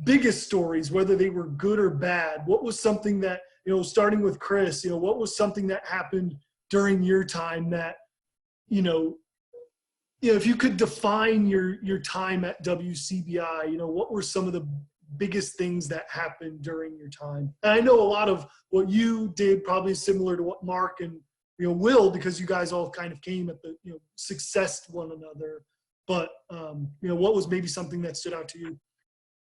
biggest stories, whether they were good or bad? What was something that, starting with Chris, what was something that happened during your time that, if you could define your time at WCBI, what were some of the biggest things that happened during your time? And I know a lot of what you did probably is similar to what Mark and Will, because you guys all kind of came at the successed one another. But what was maybe something that stood out to you?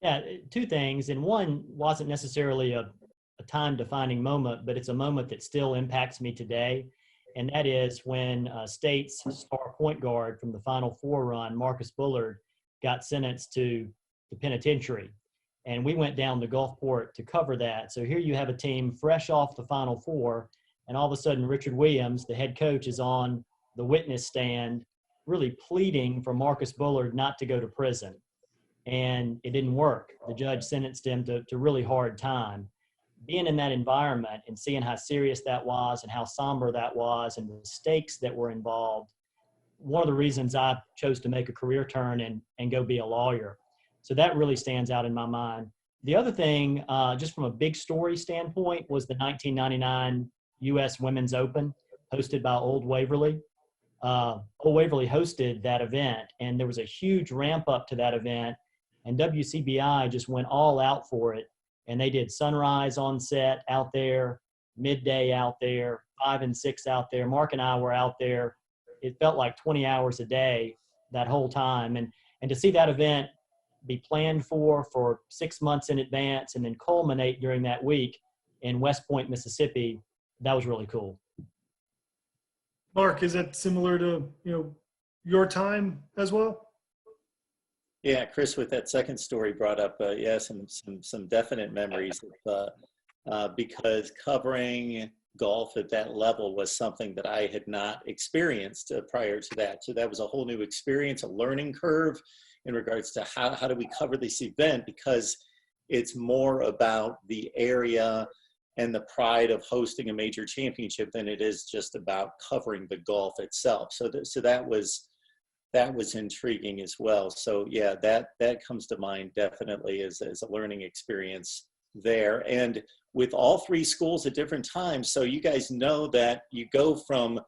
Yeah, two things, and one wasn't necessarily a time-defining moment, but it's a moment that still impacts me today, and that is when State's star point guard from the Final Four run, Marcus Bullard, got sentenced to the penitentiary. And we went down to Gulfport to cover that. So here you have a team fresh off the Final Four, and all of a sudden Richard Williams, the head coach, is on the witness stand really pleading for Marcus Bullard not to go to prison. And it didn't work. The judge sentenced him to really hard time. Being in that environment and seeing how serious that was and how somber that was and the stakes that were involved, one of the reasons I chose to make a career turn and go be a lawyer. So that really stands out in my mind. The other thing, just from a big story standpoint, was the 1999 U.S. Women's Open hosted by Old Waverly. Old Waverly hosted that event, and there was a huge ramp up to that event, and WCBI just went all out for it. And they did sunrise on set out there, midday out there, 5 and 6 out there. Mark and I were out there. It felt like 20 hours a day that whole time. And to see that event be planned for 6 months in advance and then culminate during that week in West Point, Mississippi, that was really cool. Mark, is that similar to, your time as well? Yeah, Chris, with that second story brought up, some definite memories of, because covering golf at that level was something that I had not experienced prior to that. So that was a whole new experience, a learning curve in regards to how do we cover this event, because it's more about the area and the pride of hosting a major championship than it is just about covering the golf itself. So that was intriguing as well. So yeah, that comes to mind definitely as a learning experience there. And with all three schools at different times, so you guys know that you go from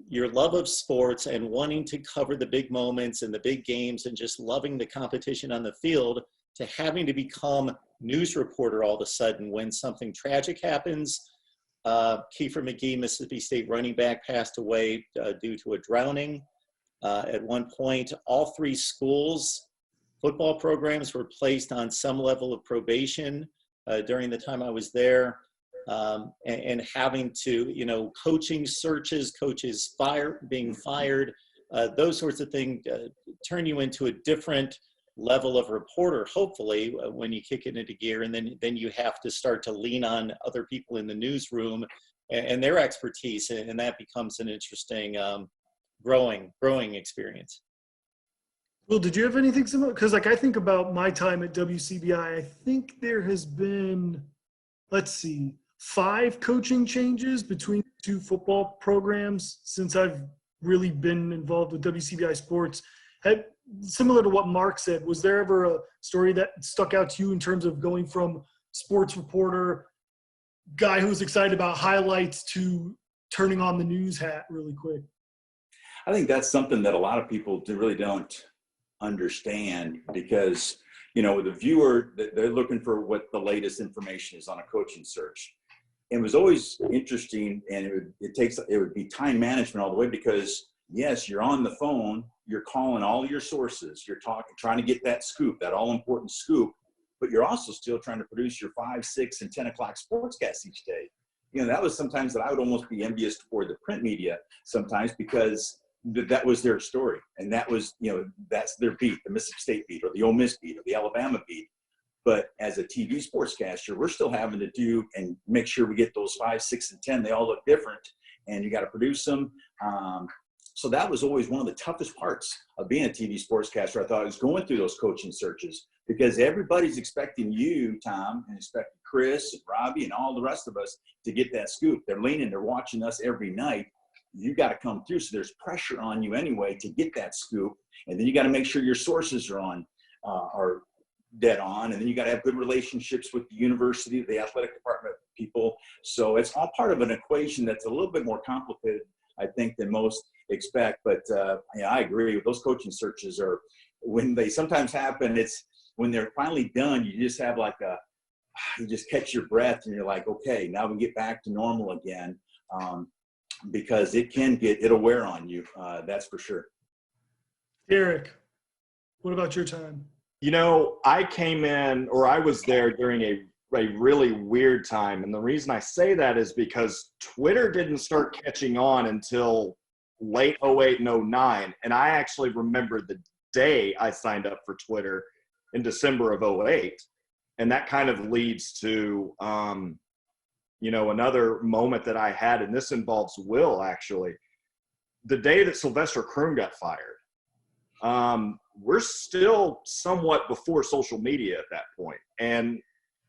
your love of sports and wanting to cover the big moments and the big games and just loving the competition on the field to having to become news reporter all of a sudden when something tragic happens. Kiefer McGee, Mississippi State running back, passed away due to a drowning. At one point, all three schools' football programs were placed on some level of probation during the time I was there, and having to, coaching searches, coaches being fired, those sorts of things turn you into a different level of reporter, hopefully, when you kick it into gear. And then you have to start to lean on other people in the newsroom and their expertise, and that becomes an interesting growing experience. Well, did you have anything similar? Because I think about my time at WCBI, I think there has been, 5 coaching changes between two football programs since I've really been involved with WCBI sports. Similar to what Mark said, was there ever a story that stuck out to you in terms of going from sports reporter, guy who was excited about highlights, to turning on the news hat really quick? I think that's something that a lot of people really don't understand, because, the viewer, they're looking for what the latest information is on a coaching search. It was always interesting, and it would be time management all the way, because yes, you're on the phone, you're calling all your sources, you're trying to get that scoop, that all important scoop, but you're also still trying to produce your 5, 6, and 10 o'clock sportscasts each day. That was sometimes that I would almost be envious toward the print media sometimes, because that was their story. And that was, that's their beat, the Mississippi State beat, or the Ole Miss beat, or the Alabama beat. But as a TV sportscaster, we're still having to do and make sure we get those 5, 6, and 10. They all look different, and you got to produce them. So that was always one of the toughest parts of being a TV sportscaster. I thought, was going through those coaching searches, because everybody's expecting you, Tom, and expecting Chris and Robbie and all the rest of us to get that scoop. They're leaning, they're watching us every night. You got to come through. So there's pressure on you anyway to get that scoop. And then you got to make sure your sources are dead on. And then you got to have good relationships with the university, the athletic department people. So it's all part of an equation that's a little bit more complicated, I think, than most expect. But yeah, I agree. Those coaching searches are, when they sometimes happen, it's when they're finally done, you just have like you just catch your breath and you're like, okay, now we get back to normal again. Because it'll wear on you. That's for sure. Derek, what about your time? You know, I came in, or I was there during a really weird time. And the reason I say that is because Twitter didn't start catching on until late 08 and 09. And I actually remember the day I signed up for Twitter in December of 08. And that kind of leads to, you know, another moment that I had, and this involves Will, actually. The day that Sylvester Croom got fired. We're still somewhat before social media at that point. And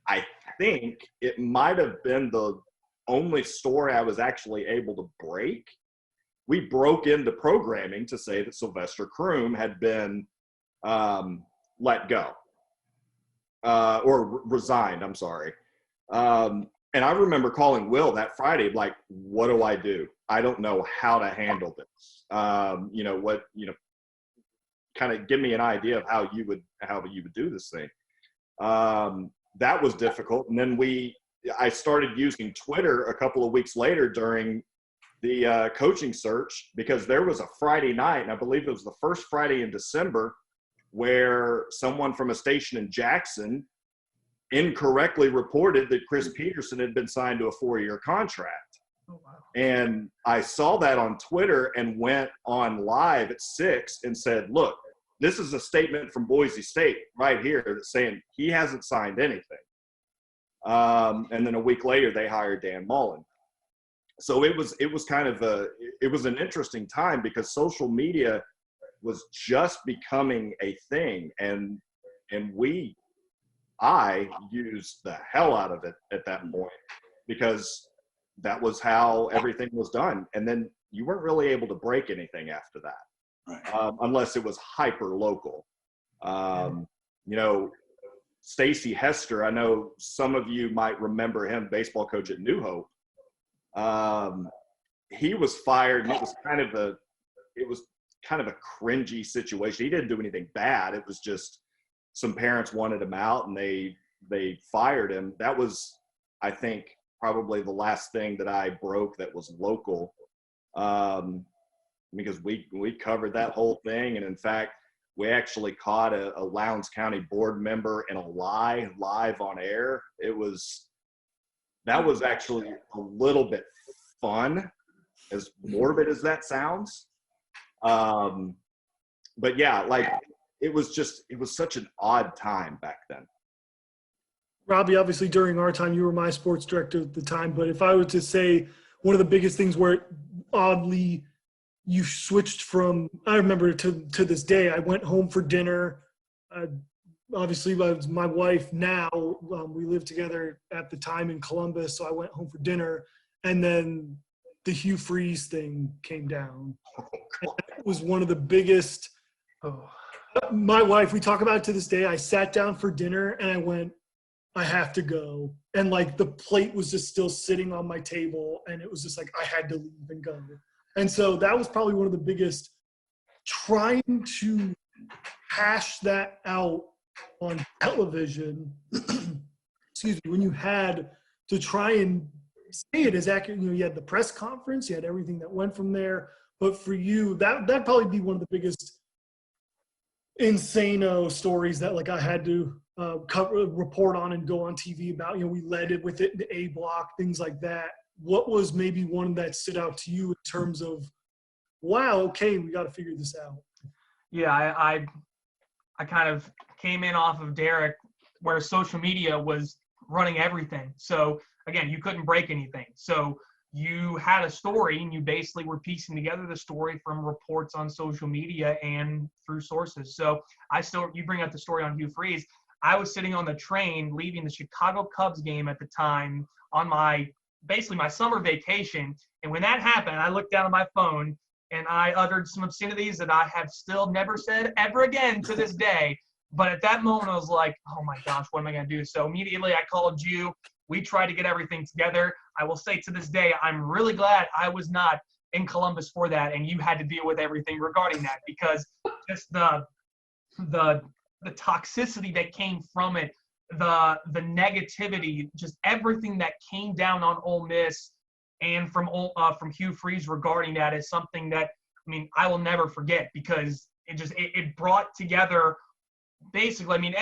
I think it might have been the only story I was actually able to break. We broke into programming to say that Sylvester Croom had been let go or resigned, I'm sorry. And I remember calling Will that Friday, like, what do? I don't know how to handle this. You know, kind of give me an idea of how you would do this thing. That was difficult. And then I started using Twitter a couple of weeks later during the coaching search, because there was a Friday night, and I believe it was the first Friday in December, where someone from a station in Jackson incorrectly reported that Chris Peterson had been signed to a 4-year contract. Oh, wow. And I saw that on Twitter and went on live at 6 and said, look, this is a statement from Boise State right here that's saying he hasn't signed anything. And then a week later, they hired Dan Mullen. So it was kind of an interesting time, because social media was just becoming a thing. And I used the hell out of it at that point, because that was how everything was done. And then you weren't really able to break anything after that. Right. Unless it was hyper local. You know, Stacy Hester, I know some of you might remember him, baseball coach at New Hope. He was fired, and it was kind of a cringy situation. He didn't do anything bad. It was just some parents wanted him out, and they fired him. That was, I think, probably the last thing that I broke that was local. Because we covered that whole thing. And in fact, we actually caught a Lowndes County board member in a lie live on air. That was actually a little bit fun, as morbid as that sounds. But yeah, like it was such an odd time back then. Robbie, obviously during our time, you were my sports director at the time, but if I were to say one of the biggest things where oddly you switched from, I remember to this day, I went home for dinner. Obviously, my wife now, we lived together at the time in Columbus, so I went home for dinner. And then the Hugh Freeze thing came down. And that was one of the biggest. My wife, we talk about it to this day. I sat down for dinner and I went, I have to go. And like the plate was just still sitting on my table, and it was just like I had to leave and go. And so that was probably one of the biggest, trying to hash that out on television. Excuse me, when you had to try and say it as accurate. You had the press conference, you had everything that went from there. But for you, that'd probably be one of the biggest insano stories that like I had to report on and go on TV about. We led it with it in the A block, things like that. What was maybe one that stood out to you in terms of, wow, okay, we got to figure this out? Yeah, I kind of came in off of Derek, where social media was running everything. So again, you couldn't break anything. So you had a story, and you basically were piecing together the story from reports on social media and through sources. So you bring up the story on Hugh Freeze. I was sitting on the train leaving the Chicago Cubs game at the time on my summer vacation. And when that happened, I looked down at my phone and I uttered some obscenities that I have still never said ever again to this day. But at that moment, I was like, oh my gosh, what am I going to do? So immediately I called you. We tried to get everything together. I will say to this day, I'm really glad I was not in Columbus for that, and you had to deal with everything regarding that, because just the toxicity that came from it, the negativity, just everything that came down on Ole Miss and from Hugh Freeze regarding that is something that, I mean, I will never forget, because it brought together basically, I mean,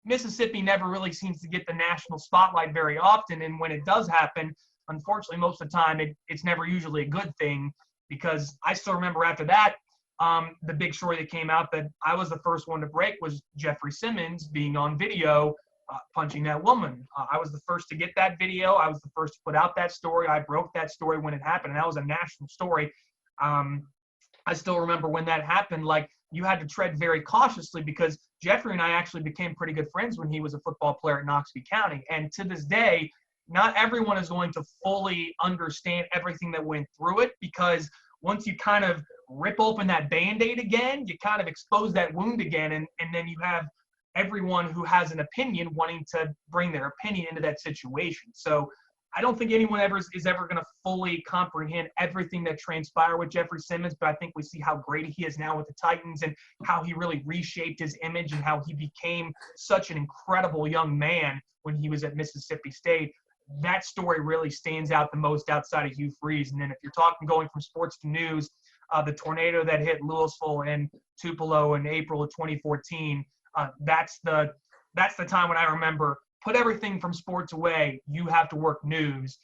Mississippi never really seems to get the national spotlight very often, and when it does happen, unfortunately, most of the time, it's never usually a good thing, because I still remember after that, the big story that came out that I was the first one to break was Jeffrey Simmons being on video punching that woman. I was the first to get that video. I was the first to put out that story. I broke that story when it happened, and that was a national story. I still remember when that happened, like, you had to tread very cautiously, because Jeffrey and I actually became pretty good friends when he was a football player at Knoxville County. And to this day, not everyone is going to fully understand everything that went through it, because once you kind of rip open that Band-Aid again, you kind of expose that wound again, and then you have everyone who has an opinion wanting to bring their opinion into that situation. So I don't think anyone is ever going to fully comprehend everything that transpired with Jeffrey Simmons, but I think we see how great he is now with the Titans, and how he really reshaped his image, and how he became such an incredible young man when he was at Mississippi State. That story really stands out the most outside of Hugh Freeze. And then if you're talking going from sports to news, the tornado that hit Louisville and Tupelo in April of 2014, that's the time when I remember, put everything from sports away. You have to work news.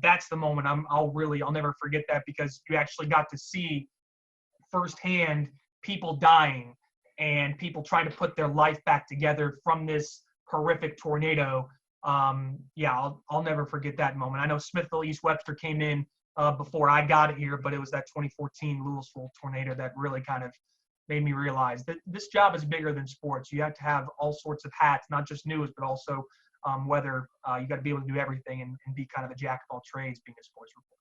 That's the moment I'll never forget that, because you actually got to see firsthand people dying and people trying to put their life back together from this horrific tornado. I'll never forget that moment. I know Smithville East Webster came in before I got here, but it was that 2014 Louisville tornado that really kind of made me realize that this job is bigger than sports. You have to have all sorts of hats, not just news, but also weather. You got to be able to do everything and be kind of a jack of all trades being a sports reporter.